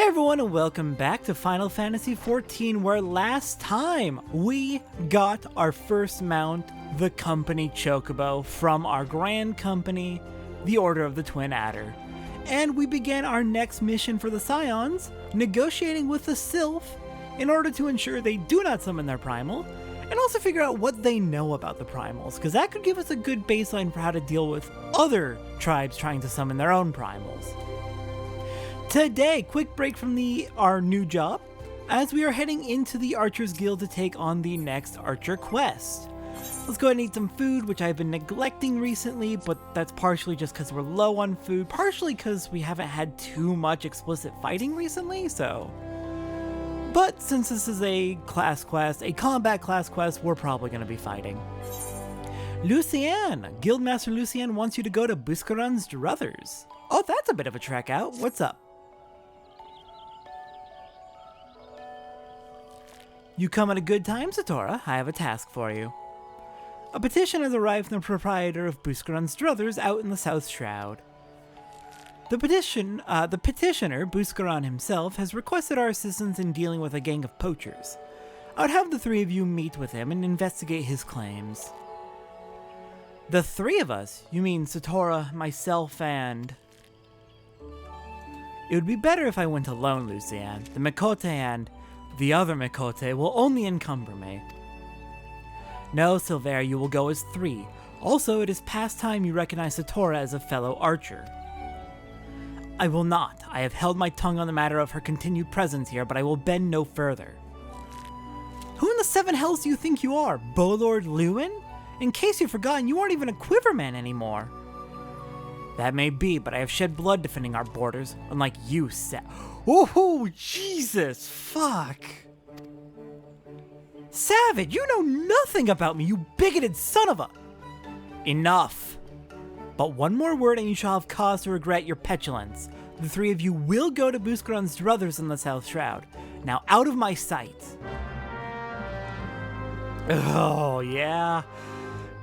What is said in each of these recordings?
Hey everyone, and welcome back to Final Fantasy XIV, where last time we got our first mount, the Company Chocobo, from our Grand Company, the Order of the Twin Adder. And we began our next mission for the Scions, negotiating with the Sylph in order to ensure they do not summon their Primal, and also figure out what they know about the Primals, because that could give us a good baseline for how to deal with other tribes trying to summon their own Primals. Today, quick break from our new job, as we are heading into the Archers Guild to take on the next Archer quest. Let's go ahead and eat some food, which I've been neglecting recently, but that's partially just because we're low on food, partially because we haven't had too much explicit fighting recently, so... But since this is a class quest, a combat class quest, we're probably going to be fighting. Lucienne! Guildmaster Lucienne wants you to go to Buscaron's Druthers. Oh, that's a bit of a trek out. What's up? You come at a good time, Satora. I have a task for you. A petition has arrived from the proprietor of Buscaron's Druthers out in the South Shroud. The petitioner, Buscaron himself, has requested our assistance in dealing with a gang of poachers. I would have the three of you meet with him and investigate his claims. The three of us? You mean Satora, myself, and... It would be better if I went alone, Lucienne. The Mikote and... the other Mikote will only encumber me. No, Silver, you will go as three. Also, it is past time you recognize Satora as a fellow archer. I will not. I have held my tongue on the matter of her continued presence here, but I will bend no further. Who in the seven hells do you think you are, Bowlord Lewin? In case you've forgotten, you aren't even a Quiverman anymore. That may be, but I have shed blood defending our borders, unlike you, Oh, Jesus, fuck. Savage, you know nothing about me, you bigoted son of a... Enough. But one more word and you shall have cause to regret your petulance. The three of you will go to Buscaron's Druthers in the South Shroud. Now out of my sight. Oh, yeah.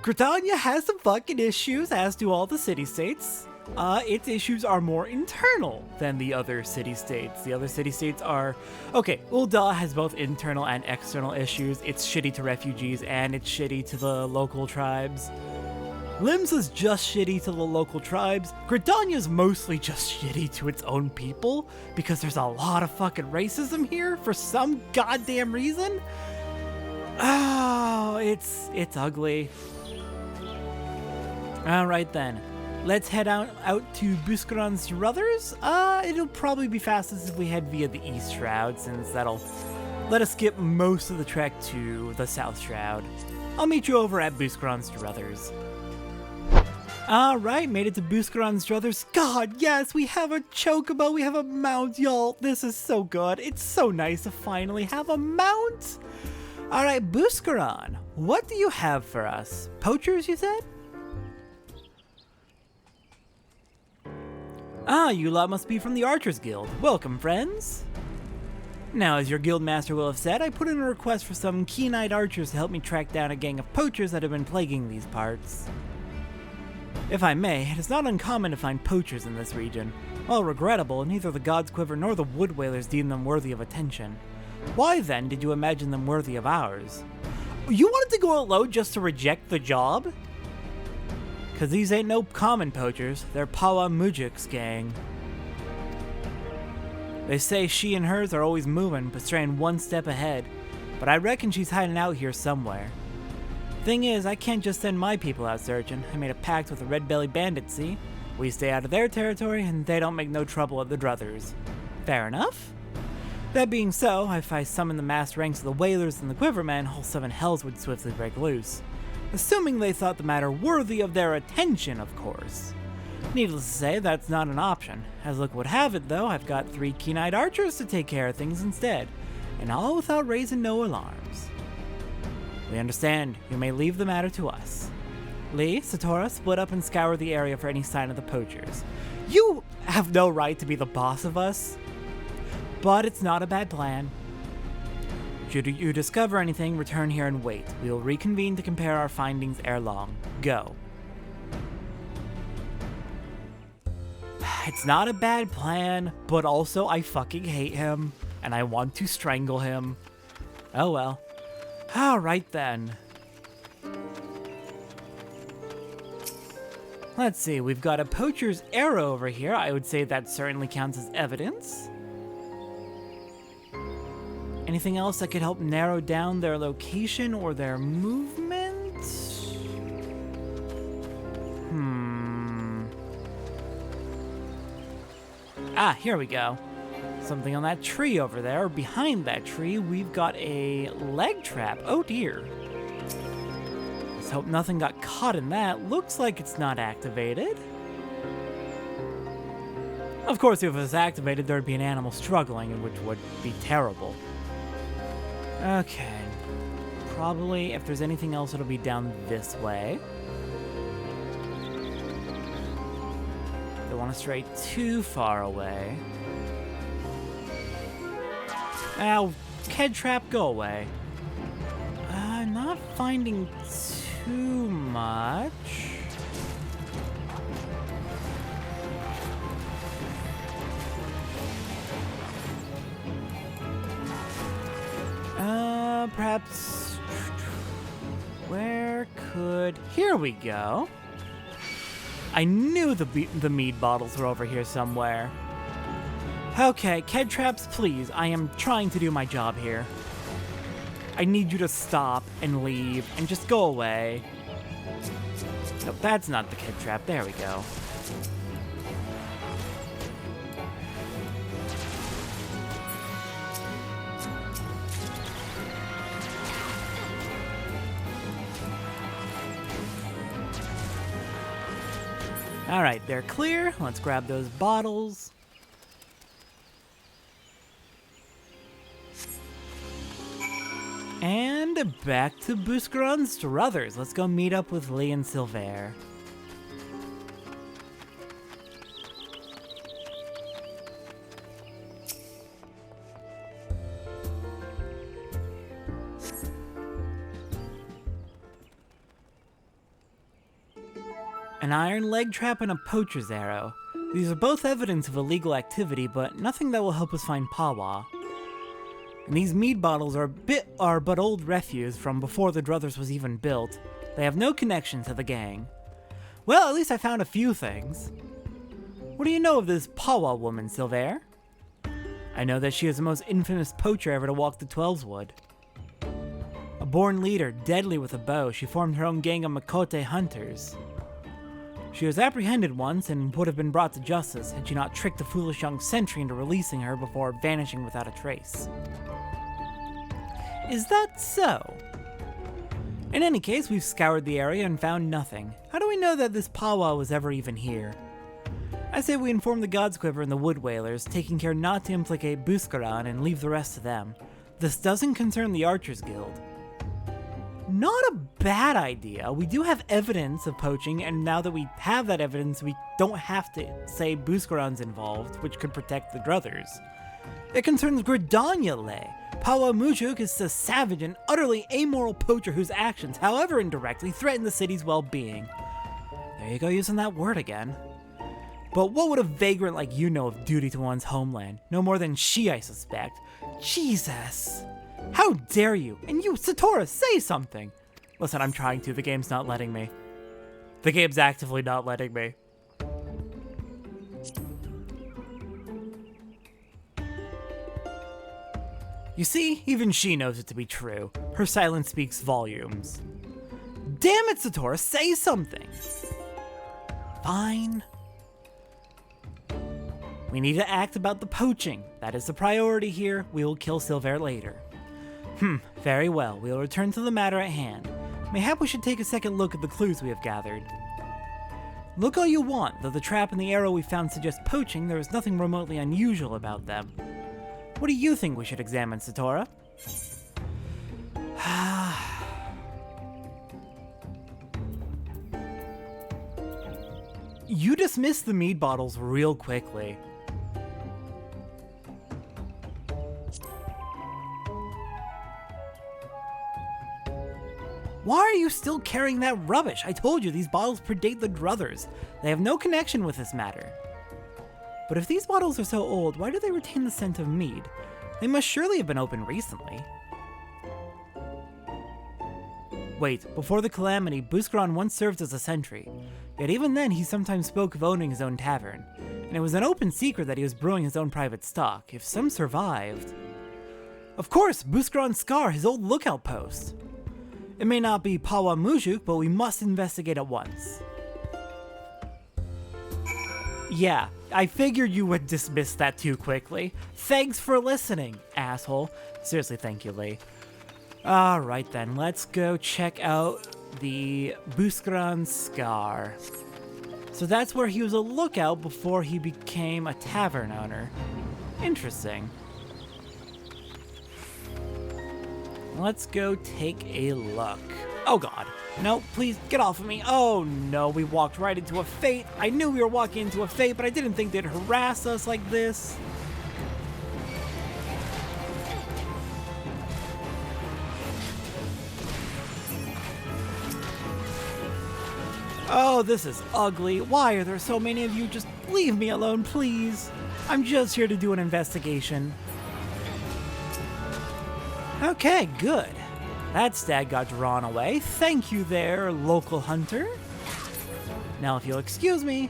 Gridania has some fucking issues, as do all the city-states. Its issues are more internal than the other city-states. The other city-states are... Okay, Ul'dah has both internal and external issues. It's shitty to refugees, and it's shitty to the local tribes. Lims is just shitty to the local tribes. Gridania's mostly just shitty to its own people, because there's a lot of fucking racism here for some goddamn reason. Oh, it's ugly. Alright then. Let's head out to Buscaron's Druthers. It'll probably be fastest if we head via the East Shroud, since that'll let us skip most of the trek to the South Shroud. I'll meet you over at Buscaron's Druthers. Alright, made it to Buscaron's Druthers. God, yes, we have a Chocobo, we have a mount, y'all. This is so good. It's so nice to finally have a mount. Alright, Buscaron, what do you have for us? Poachers, you said? Ah, you lot must be from the Archers Guild. Welcome, friends. Now, as your guildmaster will have said, I put in a request for some keen-eyed archers to help me track down a gang of poachers that have been plaguing these parts. If I may, it is not uncommon to find poachers in this region. While regrettable, neither the God's Quiver nor the Wood Whalers deem them worthy of attention. Why then did you imagine them worthy of ours? You wanted to go alone just to reject the job? Cause these ain't no common poachers, they're Pawa Mujik's gang. They say she and hers are always moving, but straying one step ahead. But I reckon she's hiding out here somewhere. Thing is, I can't just send my people out searching. I made a pact with the Red Belly Bandits, see? We stay out of their territory, and they don't make no trouble at the Druthers. Fair enough? That being so, if I summon the massed ranks of the Whalers and the Quivermen, all seven hells would swiftly break loose. Assuming they thought the matter worthy of their attention, of course. Needless to say, that's not an option. As luck would have it, though, I've got three keen-eyed archers to take care of things instead, and all without raising no alarms. We understand. You may leave the matter to us. Lee, Satora, split up and scour the area for any sign of the poachers. You have no right to be the boss of us, but it's not a bad plan. Should you discover anything, return here and wait. We will reconvene to compare our findings ere long. Go. It's not a bad plan, but also I fucking hate him, and I want to strangle him. Oh well. Alright then. Let's see, we've got a poacher's arrow over here. I would say that certainly counts as evidence. Anything else that could help narrow down their location or their movement? Ah, here we go. Something on that tree over there. Behind that tree, we've got a leg trap. Oh dear. Let's hope nothing got caught in that. Looks like it's not activated. Of course, if it was activated, there'd be an animal struggling, which would be terrible. Okay. Probably, if there's anything else, it'll be down this way. Don't want to stray too far away. Ow, head trap, go away. Not finding too much. Perhaps... Where could... Here we go. I knew the mead bottles were over here somewhere. Okay, Ked traps, please. I am trying to do my job here. I need you to stop and leave and just go away. Nope, that's not the Ked trap. There we go. Alright, they're clear. Let's grab those bottles. And back to Buscaron's Struthers. Let's go meet up with Lee and Silver. An iron leg trap and a poacher's arrow. These are both evidence of illegal activity, but nothing that will help us find Pawa. And these mead bottles are but old refuse from before the Druthers was even built. They have no connection to the gang. Well, at least I found a few things. What do you know of this Pawa woman, Silver? I know that she is the most infamous poacher ever to walk the Twelveswood. A born leader, deadly with a bow, she formed her own gang of Makote hunters. She was apprehended once and would have been brought to justice had she not tricked the foolish young sentry into releasing her before vanishing without a trace. Is that so? In any case, we've scoured the area and found nothing. How do we know that this Pawa was ever even here? I say we inform the Godsquiver and the Wood Whalers, taking care not to implicate Buscaron and leave the rest to them. This doesn't concern the Archers Guild. Not a bad idea. We do have evidence of poaching, and now that we have that evidence, we don't have to say Buscaron's involved, which could protect the Druthers. It concerns Gridanyale. Pawa Mujuk is a savage and utterly amoral poacher whose actions, however indirectly, threaten the city's well-being. There you go, using that word again. But what would a vagrant like you know of duty to one's homeland? No more than she, I suspect. Jesus! How dare you? And you, Satora, say something! Listen, I'm trying to. The game's not letting me. The game's actively not letting me. You see, even she knows it to be true. Her silence speaks volumes. Damn it, Satora, say something! Fine. We need to act about the poaching. That is the priority here. We will kill Silver later. Very well. We will return to the matter at hand. Mayhap we should take a second look at the clues we have gathered. Look all you want, though the trap and the arrow we found suggest poaching, there is nothing remotely unusual about them. What do you think we should examine, Satora? You dismissed the mead bottles real quickly. Why are you still carrying that rubbish? I told you these bottles predate the Druthers. They have no connection with this matter. But if these bottles are so old, why do they retain the scent of mead? They must surely have been opened recently. Wait, before the calamity, Buscaron once served as a sentry. Yet even then, he sometimes spoke of owning his own tavern. And it was an open secret that he was brewing his own private stock, if some survived. Of course, Buscaron's Scar, his old lookout post. It may not be Pawa Mujuk, but we must investigate at once. Yeah, I figured you would dismiss that too quickly. Thanks for listening, asshole. Seriously, thank you, Lee. Alright then, let's go check out the Buscaron Scar. So that's where he was a lookout before he became a tavern owner. Interesting. Let's go take a look. Oh god. No, please, get off of me. Oh no, we walked right into a fate. I knew we were walking into a fate, but I didn't think they'd harass us like this. Oh, this is ugly. Why are there so many of you? Just leave me alone, please. I'm just here to do an investigation. Okay, good. That stag got drawn away. Thank you there, local hunter. Now, if you'll excuse me...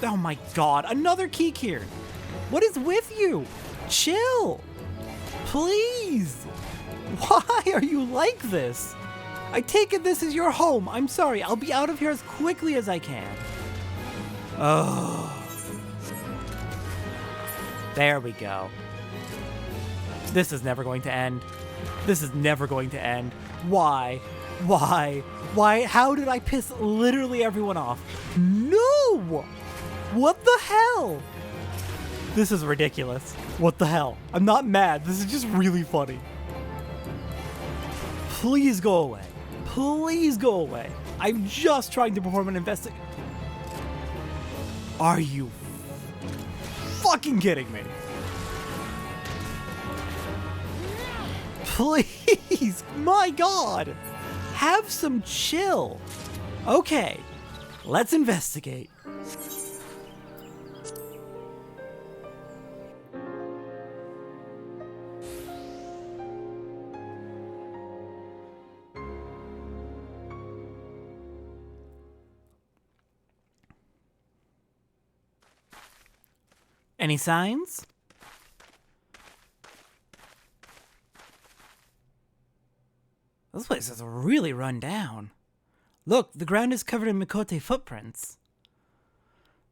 oh my god, another Kikir. What is with you? Chill. Please. Why are you like this? I take it this is your home. I'm sorry. I'll be out of here as quickly as I can. Oh. There we go. This is never going to end. This is never going to end. Why? Why? Why? How did I piss literally everyone off? No! What the hell? This is ridiculous. What the hell? I'm not mad. This is just really funny. Please go away. Please go away. I'm just trying to perform an investigation. Are you fucking kidding me? Please, my god. Have some chill. Okay, let's investigate. Any signs? This place is really run down. Look, the ground is covered in Mikote footprints.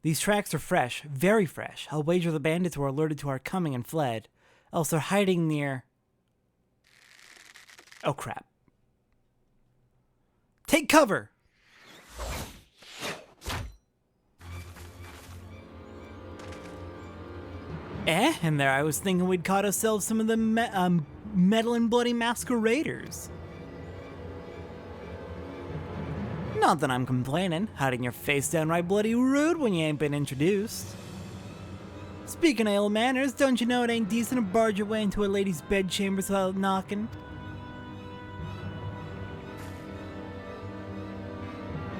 These tracks are fresh, very fresh. I'll wager the bandits were alerted to our coming and fled. Else they're hiding near... Oh crap. Take cover! And there I was thinking we'd caught ourselves some of the metal and bloody masqueraders. Not that I'm complaining, hiding your face downright bloody rude when you ain't been introduced. Speaking of ill manners, don't you know it ain't decent to barge your way into a lady's bedchambers without knocking?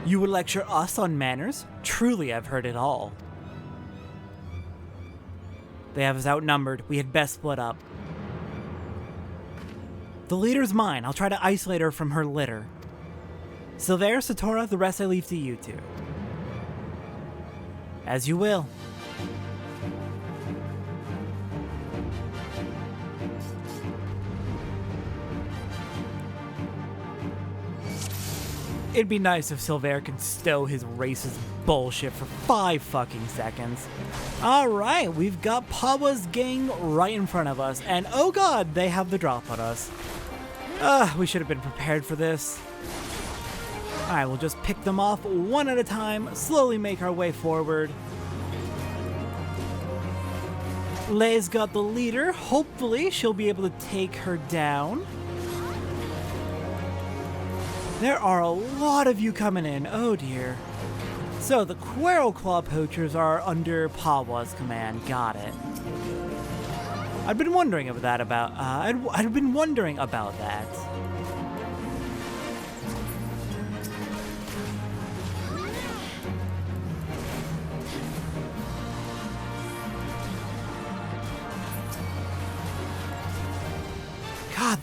You would lecture us on manners? Truly, I've heard it all. They have us outnumbered. We had best split up. The leader's mine. I'll try to isolate her from her litter. Silver, Satora, the rest I leave to you two. As you will. It'd be nice if Silver could stow his racist bullshit for 5 fucking seconds. Alright, we've got Pawa's gang right in front of us, and oh god, they have the drop on us. We should have been prepared for this. Alright, we'll just pick them off one at a time, slowly make our way forward. Lei's got the leader. Hopefully, she'll be able to take her down. There are a lot of you coming in. Oh dear. So the Quarrel Claw poachers are under Pawa's command. Got it. I'd been wondering about that. I'd been wondering about that.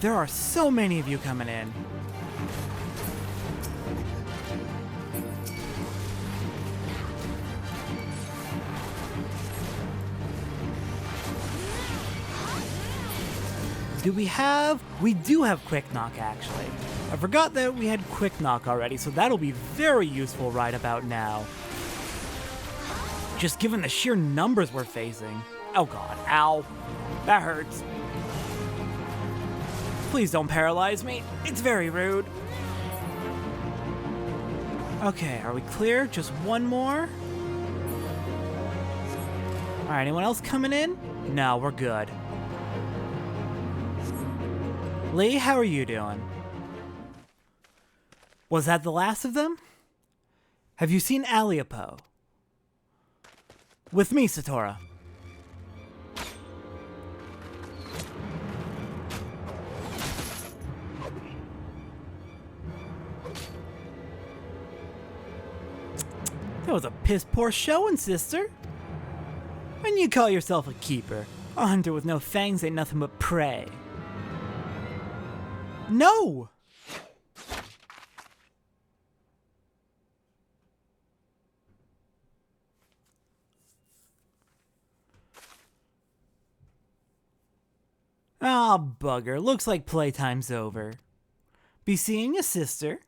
there are so many of you coming in. We do have Quick Knock, actually. I forgot that we had Quick Knock already, so that'll be very useful right about now. Just given the sheer numbers we're facing. Oh god, ow. That hurts. Please don't paralyze me. It's very rude. Okay, are we clear? Just one more? Alright, anyone else coming in? No, we're good. Lee, how are you doing? Was that the last of them? Have you seen Aliopo? With me, Satora. That was a piss-poor showing, sister. When you call yourself a keeper, a hunter with no fangs ain't nothing but prey. No! Ah, bugger. Looks like playtime's over. Be seeing you, sister.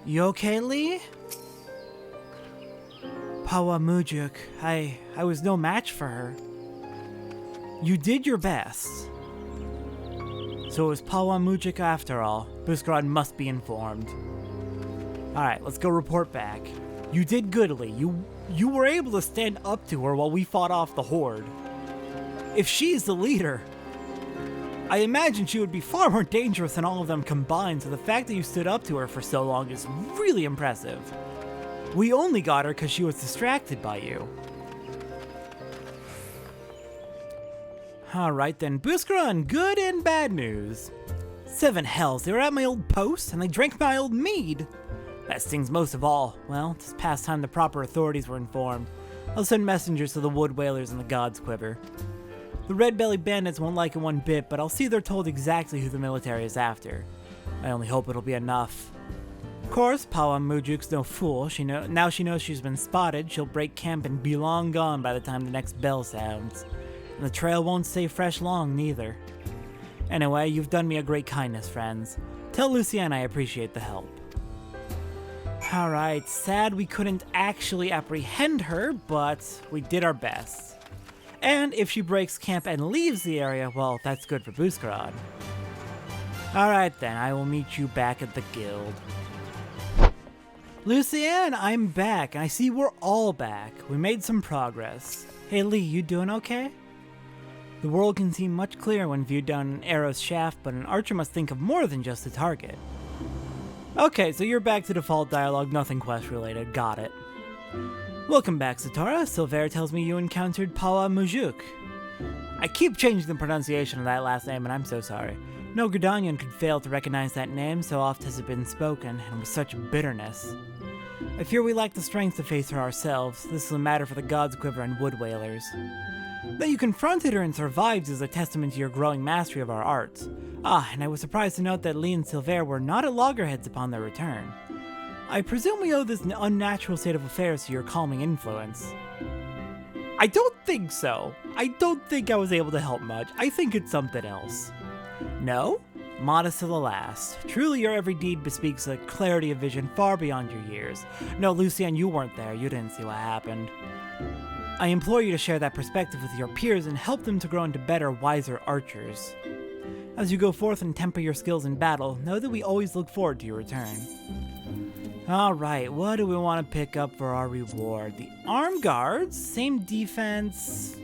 You okay, Lee? Pawa Mujuk, I was no match for her. You did your best. So it was Pawa Mujuk after all. Buscarad must be informed. Alright, let's go report back. You did good, Lee. You were able to stand up to her while we fought off the Horde. If she's the leader, I imagine she would be far more dangerous than all of them combined, so the fact that you stood up to her for so long is really impressive. We only got her because she was distracted by you. Alright then, Buscaron, good and bad news. 7 hells, they were at my old post, and they drank my old mead. That stings most of all. Well, it's past time the proper authorities were informed. I'll send messengers to the Wood Whalers and the God's Quiver. The Red Belly Bandits won't like it one bit, but I'll see they're told exactly who the military is after. I only hope it'll be enough. Of course, Pawa Mujuk's no fool. Now she knows she's been spotted, she'll break camp and be long gone by the time the next bell sounds. And the trail won't stay fresh long, neither. Anyway, you've done me a great kindness, friends. Tell Lucienne I appreciate the help. Alright, sad we couldn't actually apprehend her, but we did our best. And if she breaks camp and leaves the area, well, that's good for Buscarad. Alright then, I will meet you back at the guild. Lucienne, I'm back, and I see we're all back. We made some progress. Hey Lee, you doing okay? The world can seem much clearer when viewed down an arrow's shaft, but an archer must think of more than just the target. Okay, so you're back to default dialogue, nothing quest related, got it. Welcome back, Satora. Silvera tells me you encountered Pawa Mujuk. I keep changing the pronunciation of that last name, and I'm so sorry. No Gridanian could fail to recognize that name, so oft has it been spoken, and with such bitterness. I fear we lack the strength to face her ourselves. This is a matter for the God's Quiver and Wood Whalers. That you confronted her and survived is a testament to your growing mastery of our arts. Ah, and I was surprised to note that Lee and Silvera were not at loggerheads upon their return. I presume we owe this unnatural state of affairs to your calming influence. I don't think so. I don't think I was able to help much. I think it's something else. No? Modest to the last. Truly your every deed bespeaks a clarity of vision far beyond your years. No, Lucienne, you weren't there. You didn't see what happened. I implore you to share that perspective with your peers and help them to grow into better, wiser archers. As you go forth and temper your skills in battle, know that we always look forward to your return. Alright, what do we want to pick up for our reward? The armed guards, same defense.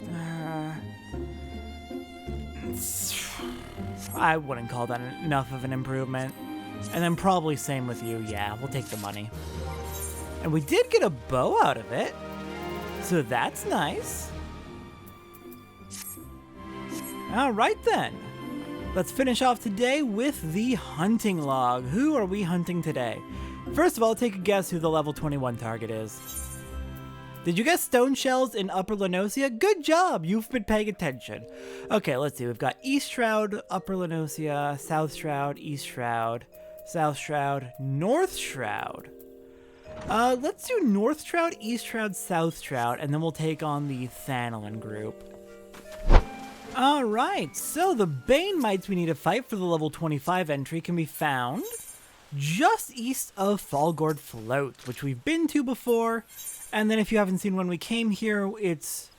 I wouldn't call that enough of an improvement. And then probably same with you, yeah, we'll take the money. And we did get a bow out of it, so that's nice. Alright then. Let's finish off today with the hunting log. Who are we hunting today? First of all, take a guess who the level 21 target is. Did you guess stone shells in Upper Lenosia? Good job! You've been paying attention. Okay, let's see. We've got East Shroud, Upper Lenosia, South Shroud, East Shroud, South Shroud, North Shroud. Let's do North Shroud, East Shroud, South Shroud, and then we'll take on the Thanalin group. Alright, so the Bane Mites we need to fight for the level 25 entry can be found just east of Fallgord Float, which we've been to before. And then if you haven't seen when we came here, it's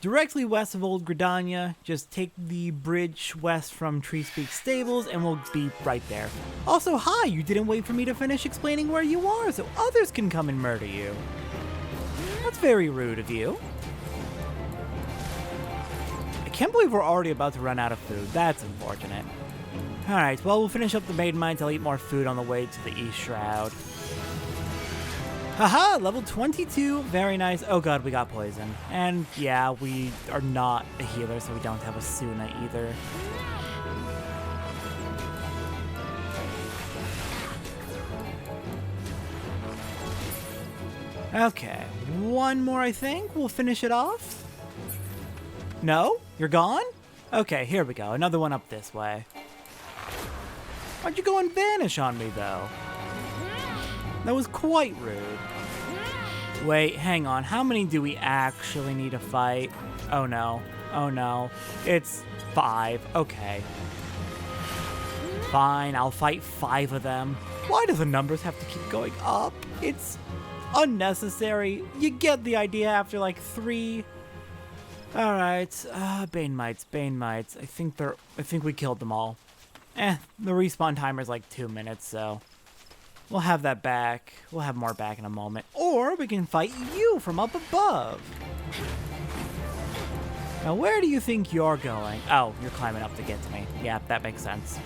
directly west of Old Gridania. Just take the bridge west from Treespeak Stables and we'll be right there. Also, hi, you didn't wait for me to finish explaining where you are so others can come and murder you. That's very rude of you. I can't believe we're already about to run out of food. That's unfortunate. Alright, well, we'll finish up the Maiden Mines. I'll eat more food on the way to the East Shroud. Haha, level 22, very nice. Oh god, we got poison. And yeah, we are not a healer, so we don't have a Suna either. Okay, one more I think. We'll finish it off. No? You're gone? Okay, here we go. Another one up this way. Why'd you go and vanish on me, though? That was quite rude. Wait, hang on. How many do we actually need to fight? Oh no. Oh no. It's 5. Okay. Fine, I'll fight 5 of them. Why do the numbers have to keep going up? It's unnecessary. You get the idea after like 3. Alright. Bane Mites, Bane Mites. I think we killed them all. The respawn timer is like 2 minutes, so we'll have that back. We'll have more back in a moment. Or we can fight you from up above. Now, where do you think you're going? Oh, you're climbing up to get to me. Yeah, that makes sense.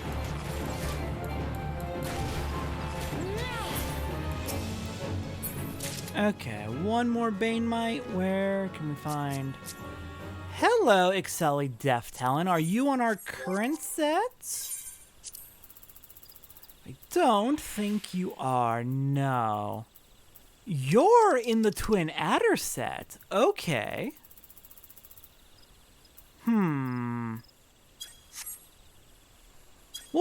Okay, one more Bane Mite. Where can we find... Hello, Exceli Death Talon. Are you on our current set? I don't think you are, no. You're in the Twin Adder set. Okay. We'll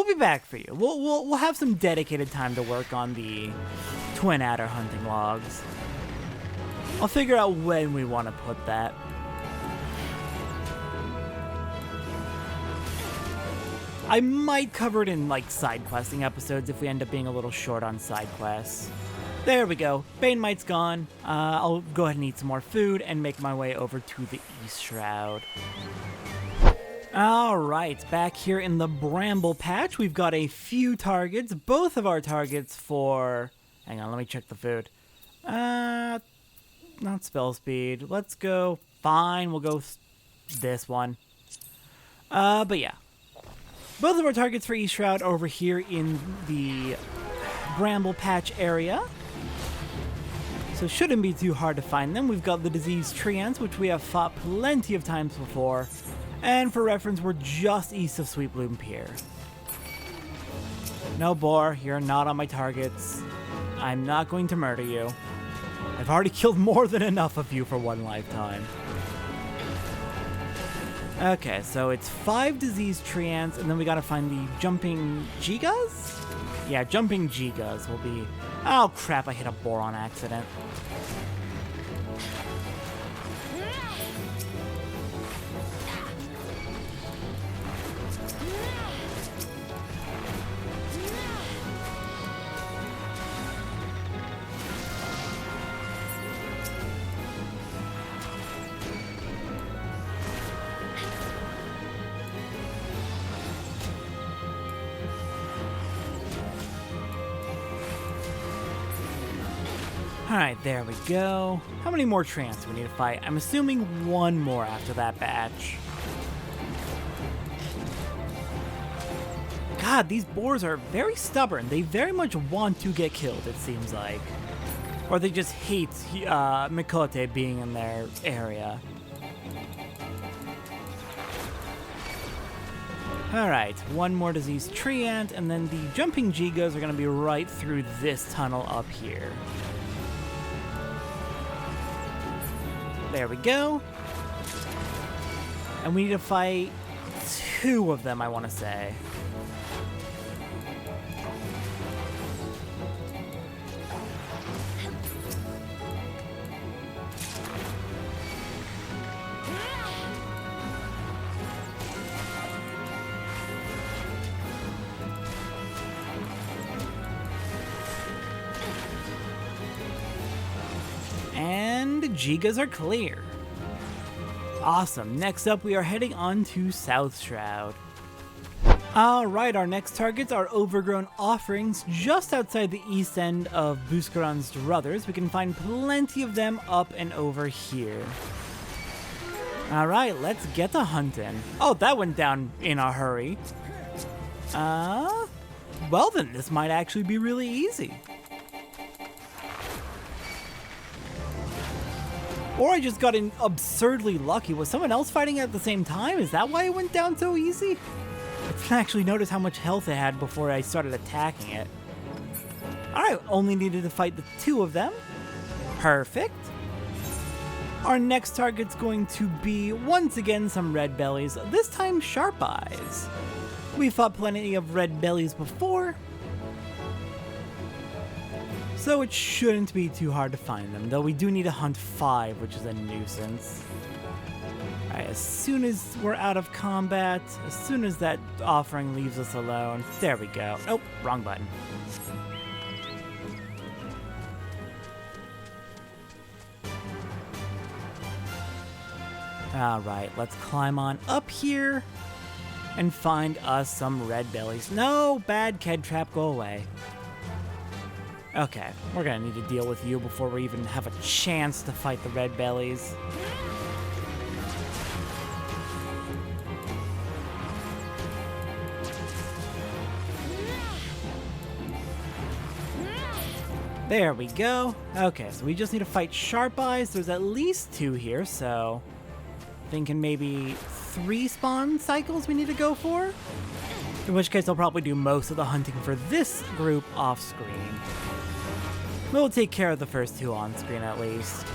be back for you. We'll have some dedicated time to work on the Twin Adder hunting logs. I'll figure out when we want to put that. I might cover it in, like, side questing episodes if we end up being a little short on side quests. There we go. Bane Mite's gone. I'll go ahead and eat some more food and make my way over to the East Shroud. Alright, back here in the Bramble Patch, we've got a few targets. Both of our targets for... Hang on, let me check the food. Not spell speed. Let's go... Fine, we'll go this one. But yeah. Both of our targets for East Shroud over here in the Bramble Patch area. So shouldn't be too hard to find them. We've got the Diseased Treants, which we have fought plenty of times before. And for reference, we're just east of Sweet Bloom Pier. No, Boar, you're not on my targets. I'm not going to murder you. I've already killed more than enough of you for one lifetime. Okay, so it's 5 Diseased Treants, and then we gotta find the Jumping Gigas? Yeah, Jumping Gigas will be... Oh crap, I hit a boar on accident. Alright, there we go. How many more Treants do we need to fight? I'm assuming one more after that batch. God, these boars are very stubborn. They very much want to get killed, it seems like. Or they just hate Mikote being in their area. Alright, one more diseased tree ant, and then the jumping Gigas are going to be right through this tunnel up here. There we go. And we need to fight 2 of them, I want to say. And Gigas are clear. Awesome. Next up, we are heading on to South Shroud. Alright, our next targets are overgrown offerings just outside the east end of Buscaron's Druthers. We can find plenty of them up and over here. Alright, let's get to hunting. Oh, that went down in a hurry. Well then, this might actually be really easy. Or I just got absurdly lucky. Was someone else fighting at the same time? Is that why it went down so easy? I didn't actually notice how much health it had before I started attacking it. Alright, only needed to fight the 2 of them. Perfect. Our next target's going to be, once again, some red bellies. This time, sharp eyes. We fought plenty of red bellies before, so it shouldn't be too hard to find them, though we do need to hunt 5, which is a nuisance. Alright, as soon as we're out of combat, as soon as that offering leaves us alone, there we go. Oh, wrong button. Alright, let's climb on up here and find us some red bellies. No, bad Ked Trap, go away. Okay, we're gonna need to deal with you before we even have a chance to fight the red bellies. There we go. Okay, so we just need to fight sharp eyes. There's at least 2 here, so thinking maybe 3 spawn cycles we need to go for. In which case I'll probably do most of the hunting for this group off screen. We'll take care of the first 2 on screen at least.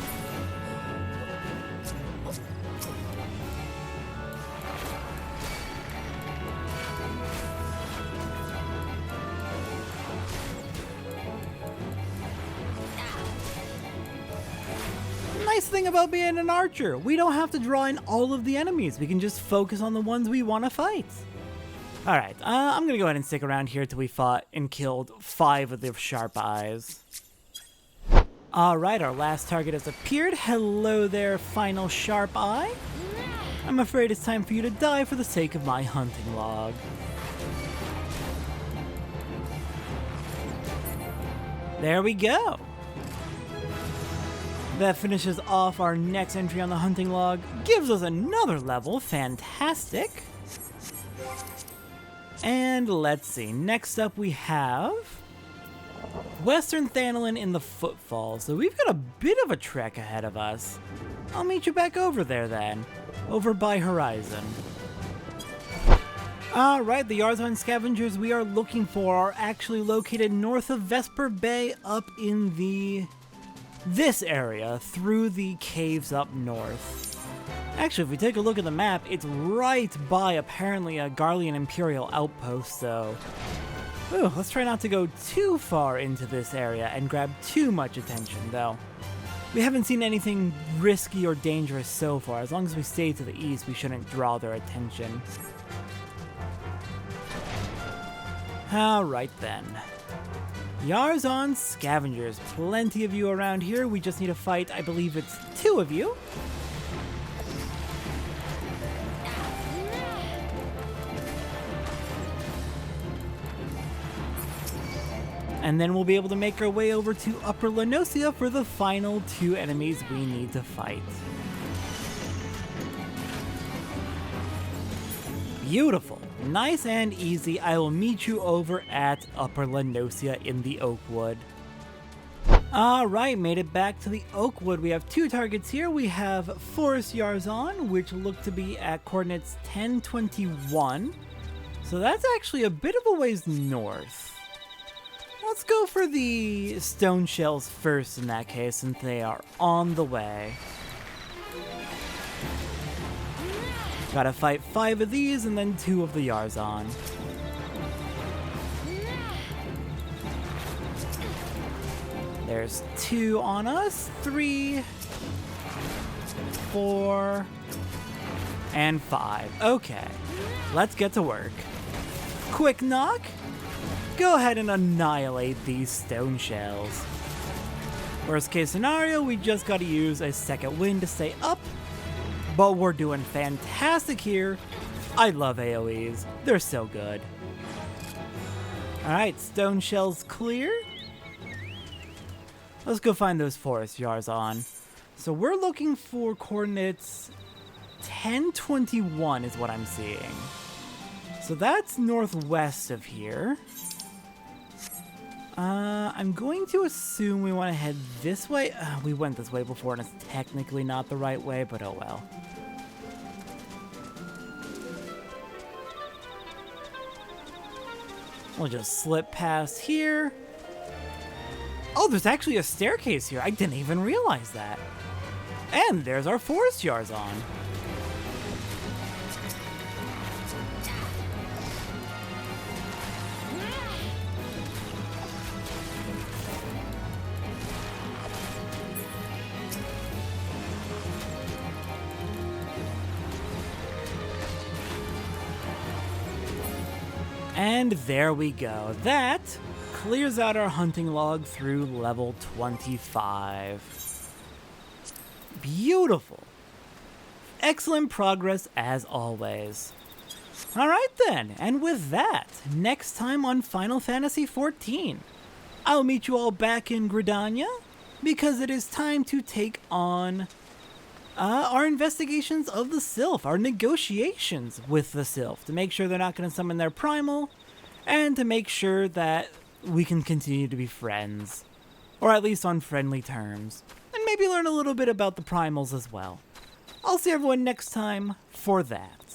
Nice thing about being an archer, we don't have to draw in all of the enemies. We can just focus on the ones we want to fight. Alright, I'm gonna go ahead and stick around here till we fought and killed 5 of the sharp eyes. Alright, our last target has appeared. Hello there, final sharp eye. I'm afraid it's time for you to die for the sake of my hunting log. There we go. That finishes off our next entry on the hunting log. Gives us another level. Fantastic. And let's see. Next up we have Western Thanolin in the Footfall. So we've got a bit of a trek ahead of us. I'll meet you back over there then. Over by Horizon. Alright, the Yarzan scavengers we are looking for are actually located north of Vesper Bay up in this area through the caves up north. Actually, if we take a look at the map, it's right by apparently a Garlean Imperial outpost, so ooh, let's try not to go too far into this area and grab too much attention, though. We haven't seen anything risky or dangerous so far. As long as we stay to the east, we shouldn't draw their attention. Alright then. Yarzan scavengers. Plenty of you around here. We just need to fight, I believe it's 2 of you. And then we'll be able to make our way over to Upper Lenosia for the final 2 enemies we need to fight. Beautiful. Nice and easy. I will meet you over at Upper Lenosia in the Oakwood. Alright, made it back to the Oakwood. We have 2 targets here. We have Forest Yarzan, which look to be at coordinates 1021. So that's actually a bit of a ways north. Let's go for the stone shells first in that case, since they are on the way. Gotta fight 5 of these and then 2 of the Yarzon. There's 2 on us, 3, 4, and 5. Okay, let's get to work. Quick knock. Go ahead and annihilate these stone shells. Worst case scenario, we just gotta use a second wind to stay up, but we're doing fantastic here. I love AoEs, they're so good. Alright, stone shells clear. Let's go find those forest Yarzon. So we're looking for coordinates 1021 is what I'm seeing. So that's northwest of here. I'm going to assume we want to head this way. We went this way before and it's technically not the right way, but oh well. We'll just slip past here. Oh, there's actually a staircase here. I didn't even realize that. And there's our forest Yarzon. And there we go. That clears out our hunting log through level 25. Beautiful. Excellent progress as always. Alright then, and with that, next time on Final Fantasy XIV, I'll meet you all back in Gridania, because it is time to take on our investigations of the Sylph, our negotiations with the Sylph, to make sure they're not going to summon their primal, and to make sure that we can continue to be friends, or at least on friendly terms, and maybe learn a little bit about the primals as well. I'll see everyone next time for that.